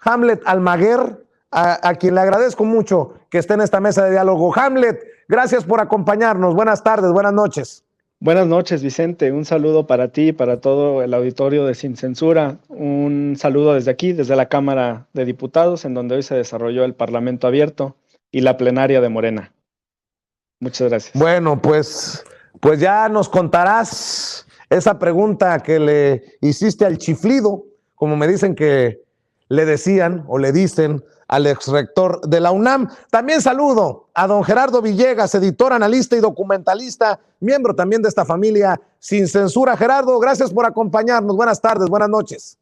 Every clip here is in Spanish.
Hamlet Almaguer, a quien le agradezco mucho que esté en esta mesa de diálogo. Hamlet, gracias por acompañarnos. Buenas tardes, buenas noches. Buenas noches, Vicente. Un saludo para ti y para todo el auditorio de Sin Censura. Un saludo desde aquí, desde la Cámara de Diputados, en donde hoy se desarrolló el Parlamento Abierto y la plenaria de Morena. Muchas gracias. Bueno, pues ya nos contarás esa pregunta que le hiciste al chiflido, como me dicen que le decían o le dicen al exrector de la UNAM. También saludo a don Gerardo Villegas, editor, analista y documentalista, miembro también de esta familia Sin Censura. Gerardo, gracias por acompañarnos. Buenas tardes, buenas noches.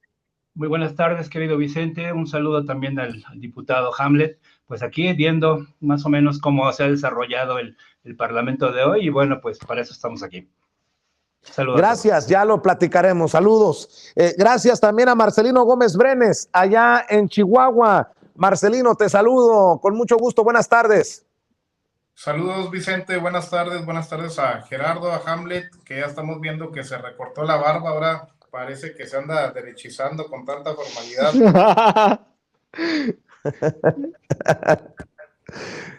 Muy buenas tardes, querido Vicente. Un saludo también al diputado Hamlet. Pues aquí viendo más o menos cómo se ha desarrollado el Parlamento de hoy y bueno, pues para eso estamos aquí. Saludos. Gracias, ya lo platicaremos. Saludos. Gracias también a Marcelino Gómez Brenes, allá en Chihuahua. Marcelino, te saludo con mucho gusto. Buenas tardes. Saludos, Vicente. Buenas tardes a Gerardo, a Hamlet, que ya estamos viendo que se recortó la barba. Ahora parece que se anda derechizando con tanta formalidad.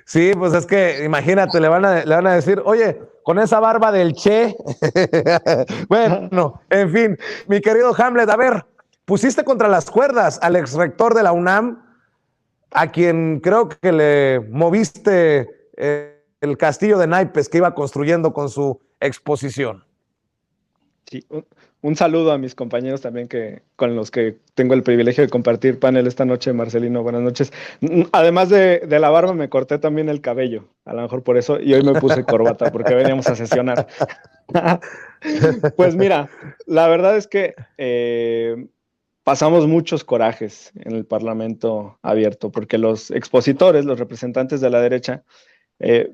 Sí, pues es que imagínate, le van a decir, oye, con esa barba del Che. Bueno, en fin, mi querido Hamlet, a ver, pusiste contra las cuerdas al exrector de la UNAM, a quien creo que le moviste el castillo de naipes que iba construyendo con su exposición. Sí, un saludo a mis compañeros también con los que tengo el privilegio de compartir panel esta noche. Marcelino, buenas noches. Además de la barba, me corté también el cabello, a lo mejor por eso, y hoy me puse corbata porque veníamos a sesionar. Pues mira, la verdad es que pasamos muchos corajes en el Parlamento Abierto, porque los expositores, los representantes de la derecha,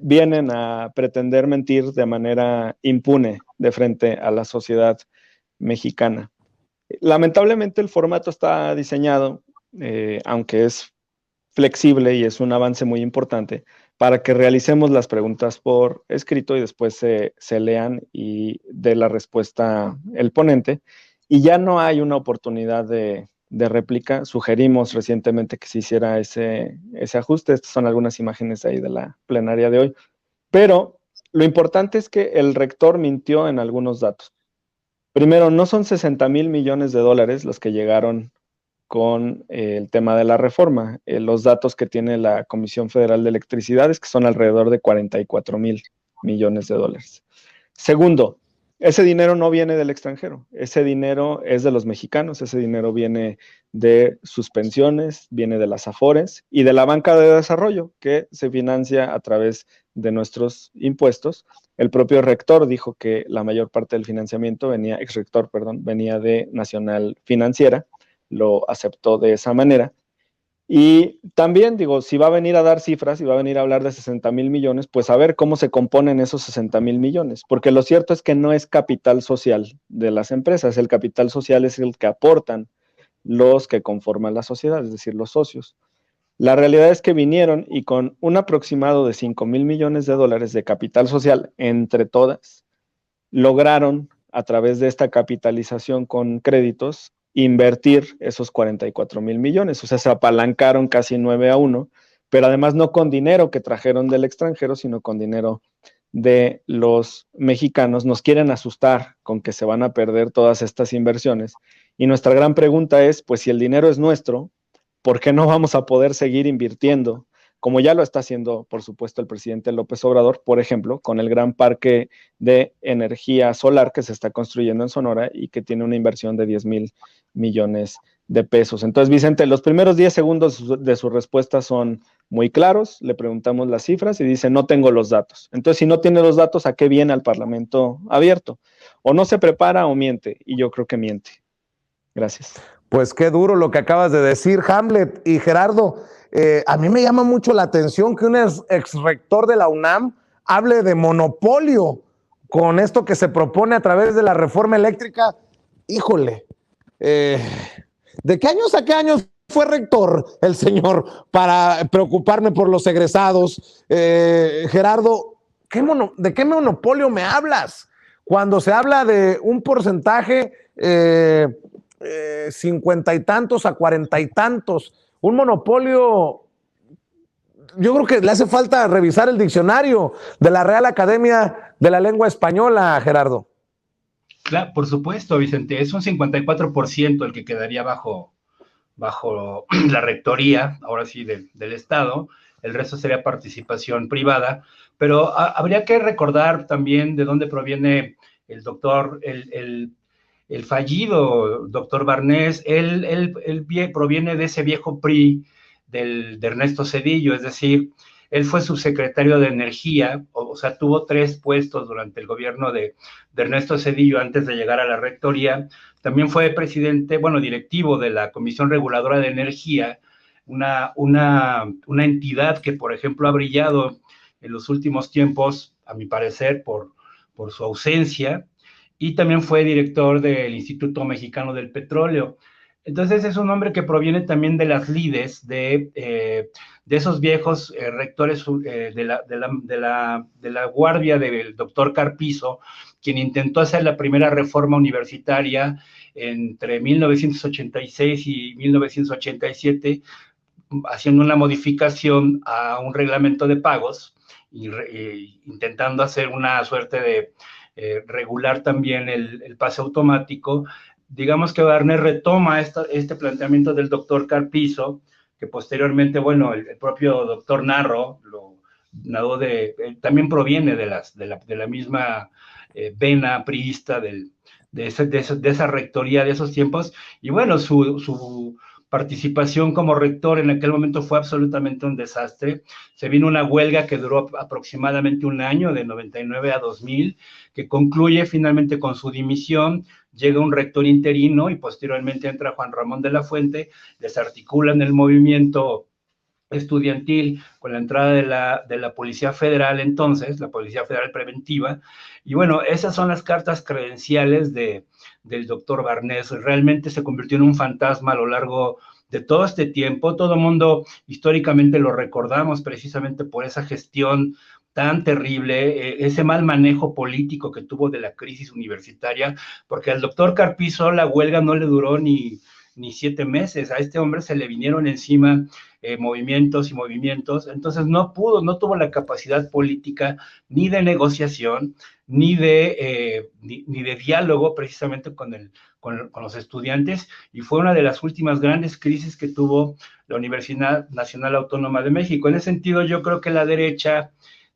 vienen a pretender mentir de manera impune de frente a la sociedad mexicana. Lamentablemente el formato está diseñado, aunque es flexible y es un avance muy importante, para que realicemos las preguntas por escrito y después se lean y dé la respuesta el ponente, y ya no hay una oportunidad de réplica. Sugerimos recientemente que se hiciera ese ajuste. Estas son algunas imágenes ahí de la plenaria de hoy. Pero lo importante es que el rector mintió en algunos datos. Primero, no son 60,000 millones de dólares los que llegaron con el tema de la reforma. Los datos que tiene la Comisión Federal de Electricidad es que son alrededor de 44,000 millones de dólares. Segundo, ese dinero no viene del extranjero, ese dinero es de los mexicanos, ese dinero viene de sus pensiones, viene de las Afores y de la banca de desarrollo que se financia a través de nuestros impuestos. El propio rector dijo que la mayor parte del financiamiento exrector, venía de Nacional Financiera, lo aceptó de esa manera. Y también digo, si va a venir a dar cifras, si va a venir a hablar de 60,000 millones, pues a ver cómo se componen esos 60,000 millones, porque lo cierto es que no es capital social de las empresas, el capital social es el que aportan los que conforman la sociedad, es decir, los socios. La realidad es que vinieron y con un aproximado de 5,000 millones de dólares de capital social entre todas, lograron a través de esta capitalización con créditos invertir esos 44,000 millones, o sea, se apalancaron casi 9-1, pero además no con dinero que trajeron del extranjero, sino con dinero de los mexicanos. Nos quieren asustar con que se van a perder todas estas inversiones, y nuestra gran pregunta es, pues si el dinero es nuestro, ¿por qué no vamos a poder seguir invirtiendo? Como ya lo está haciendo, por supuesto, el presidente López Obrador, por ejemplo, con el gran parque de energía solar que se está construyendo en Sonora y que tiene una inversión de 10,000 millones de pesos. Entonces, Vicente, los primeros 10 segundos de su respuesta son muy claros. Le preguntamos las cifras y dice, no tengo los datos. Entonces, si no tiene los datos, ¿a qué viene al Parlamento Abierto? O no se prepara o miente, y yo creo que miente. Gracias. Pues qué duro lo que acabas de decir, Hamlet y Gerardo. A mí me llama mucho la atención que un ex rector de la UNAM hable de monopolio con esto que se propone a través de la reforma eléctrica. Híjole, ¿de qué años a qué años fue rector el señor para preocuparme por los egresados? Gerardo, ¿de qué monopolio me hablas? Cuando se habla de un porcentaje 50 y tantos a 40 y tantos, un monopolio. Yo creo que le hace falta revisar el diccionario de la Real Academia de la Lengua Española, Gerardo. Claro, por supuesto, Vicente, es un 54% el que quedaría bajo la rectoría, ahora sí, del Estado. El resto sería participación privada, pero habría que recordar también de dónde proviene el doctor, el fallido doctor Barnés. Él proviene de ese viejo PRI de Ernesto Zedillo, es decir, él fue subsecretario de Energía, o sea, tuvo 3 puestos durante el gobierno de Ernesto Zedillo antes de llegar a la rectoría. También fue presidente, bueno, directivo de la Comisión Reguladora de Energía, una entidad que, por ejemplo, ha brillado en los últimos tiempos, a mi parecer, por su ausencia, y también fue director del Instituto Mexicano del Petróleo. Entonces es un hombre que proviene también de las lides, de esos viejos rectores de la guardia del doctor Carpizo, quien intentó hacer la primera reforma universitaria entre 1986 y 1987, haciendo una modificación a un reglamento de pagos intentando hacer una suerte de regular también el pase automático. Digamos que Barnés retoma este planteamiento del doctor Carpizo, que posteriormente, bueno, el propio doctor Narro también proviene de la misma vena priista de esa rectoría de esos tiempos, y bueno, su participación como rector en aquel momento fue absolutamente un desastre. Se vino una huelga que duró aproximadamente un año, de 99 a 2000, que concluye finalmente con su dimisión. Llega un rector interino y posteriormente entra Juan Ramón de la Fuente, desarticulan el movimiento estudiantil con la entrada de la Policía Federal, entonces, la Policía Federal Preventiva, y bueno, esas son las cartas credenciales del doctor Barnés. Realmente se convirtió en un fantasma a lo largo de todo este tiempo. Todo el mundo históricamente lo recordamos precisamente por esa gestión tan terrible, ese mal manejo político que tuvo de la crisis universitaria, porque al doctor Carpizo la huelga no le duró ni 7 meses. A este hombre se le vinieron encima movimientos y movimientos, entonces no tuvo la capacidad política ni de negociación, ni de diálogo precisamente con los estudiantes, y fue una de las últimas grandes crisis que tuvo la Universidad Nacional Autónoma de México. En ese sentido, yo creo que la derecha,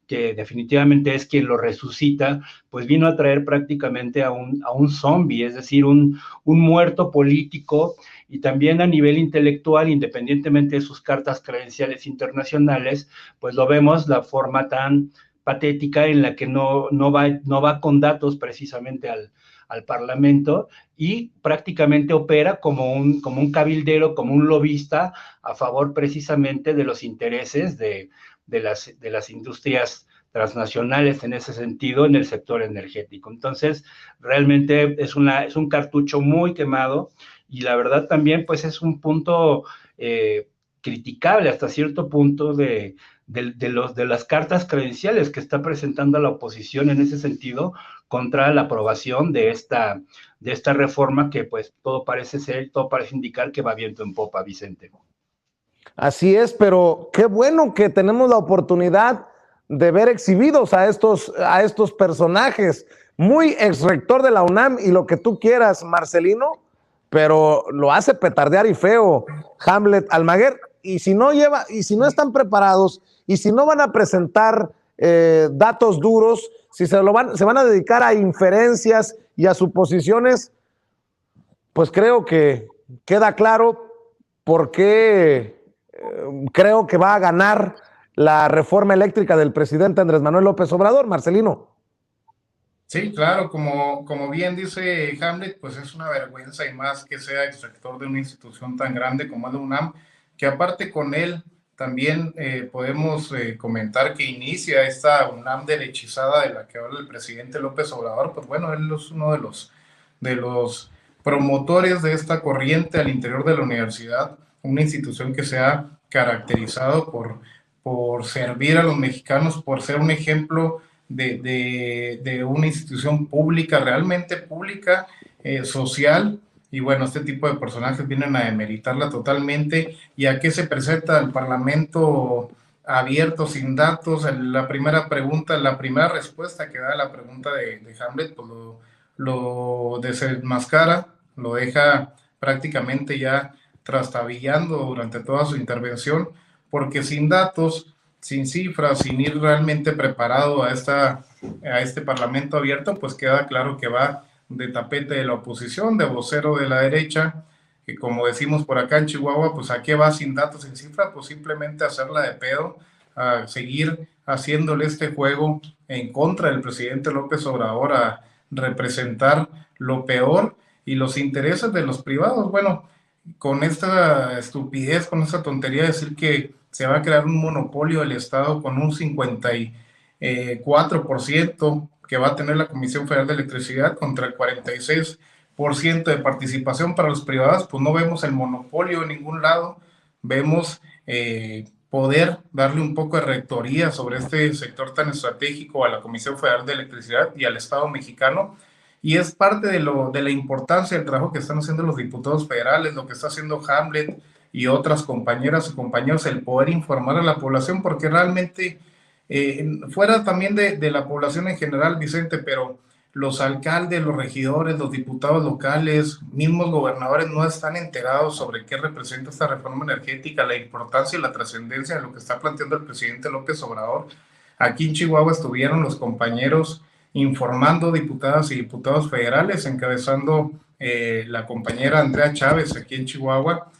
que definitivamente es quien lo resucita, pues vino a traer prácticamente a un zombie, es decir, un muerto político, y también a nivel intelectual, independientemente de sus cartas credenciales internacionales, pues lo vemos la forma tan patética en la que no va con datos precisamente al Parlamento, y prácticamente opera como un cabildero, como un lobista a favor precisamente de los intereses de las industrias transnacionales en ese sentido, en el sector energético. Entonces, realmente es un cartucho muy quemado, y la verdad también pues es un punto criticable hasta cierto punto de las cartas credenciales que está presentando la oposición en ese sentido contra la aprobación de esta reforma, que pues todo parece indicar que va viento en popa, Vicente. Así es, pero qué bueno que tenemos la oportunidad de ver exhibidos a estos personajes. Muy ex rector de la UNAM y lo que tú quieras, Marcelino, pero lo hace petardear y feo Hamlet Almaguer. Y si no están preparados, y si no van a presentar datos duros, si se van a dedicar a inferencias y a suposiciones, pues creo que queda claro por qué creo que va a ganar la reforma eléctrica del presidente Andrés Manuel López Obrador, Marcelino. Sí, claro, como bien dice Hamlet, pues es una vergüenza, y más que sea exrector de una institución tan grande como es la UNAM, que aparte con él también podemos comentar que inicia esta UNAM derechizada de la que habla el presidente López Obrador. Pues bueno, él es uno de los promotores de esta corriente al interior de la universidad, una institución que se ha caracterizado por servir a los mexicanos, por ser un ejemplo de una institución pública, realmente pública, social, y bueno, este tipo de personajes vienen a demeritarla totalmente. ¿Y a qué se presenta el Parlamento abierto, sin datos? La primera pregunta, la primera respuesta que da a la pregunta de Hamlet, pues lo desenmascara, lo deja prácticamente ya trastabillando durante toda su intervención, porque sin datos, sin cifras, sin ir realmente preparado a este Parlamento abierto, pues queda claro que va de tapete de la oposición, de vocero de la derecha, que como decimos por acá en Chihuahua, pues a qué va sin datos, sin cifras, pues simplemente a hacerla de pedo, a seguir haciéndole este juego en contra del presidente López Obrador, a representar lo peor y los intereses de los privados. Bueno, con esta estupidez, con esta tontería de decir que se va a crear un monopolio del Estado con un 54% que va a tener la Comisión Federal de Electricidad contra el 46% de participación para los privados, pues no vemos el monopolio en ningún lado, vemos poder darle un poco de rectoría sobre este sector tan estratégico a la Comisión Federal de Electricidad y al Estado mexicano, y es parte de la importancia del trabajo que están haciendo los diputados federales, lo que está haciendo Hamlet y otras compañeras y compañeros, el poder informar a la población, porque realmente fuera también de la población en general, Vicente, pero los alcaldes, los regidores, los diputados locales, mismos gobernadores no están enterados sobre qué representa esta reforma energética, la importancia y la trascendencia de lo que está planteando el presidente López Obrador. Aquí en Chihuahua estuvieron los compañeros informando, diputadas y diputados federales, encabezando la compañera Andrea Chávez aquí en Chihuahua,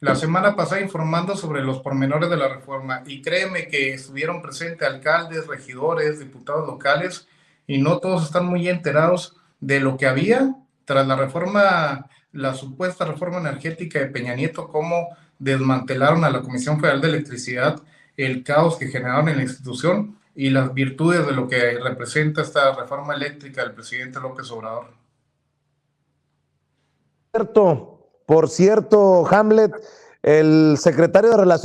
la semana pasada informando sobre los pormenores de la reforma, y créeme que estuvieron presentes alcaldes, regidores, diputados locales, y no todos están muy enterados de lo que había tras la reforma, la supuesta reforma energética de Peña Nieto, cómo desmantelaron a la Comisión Federal de Electricidad, el caos que generaron en la institución y las virtudes de lo que representa esta reforma eléctrica del presidente López Obrador. Por cierto, Hamlet, el secretario de Relaciones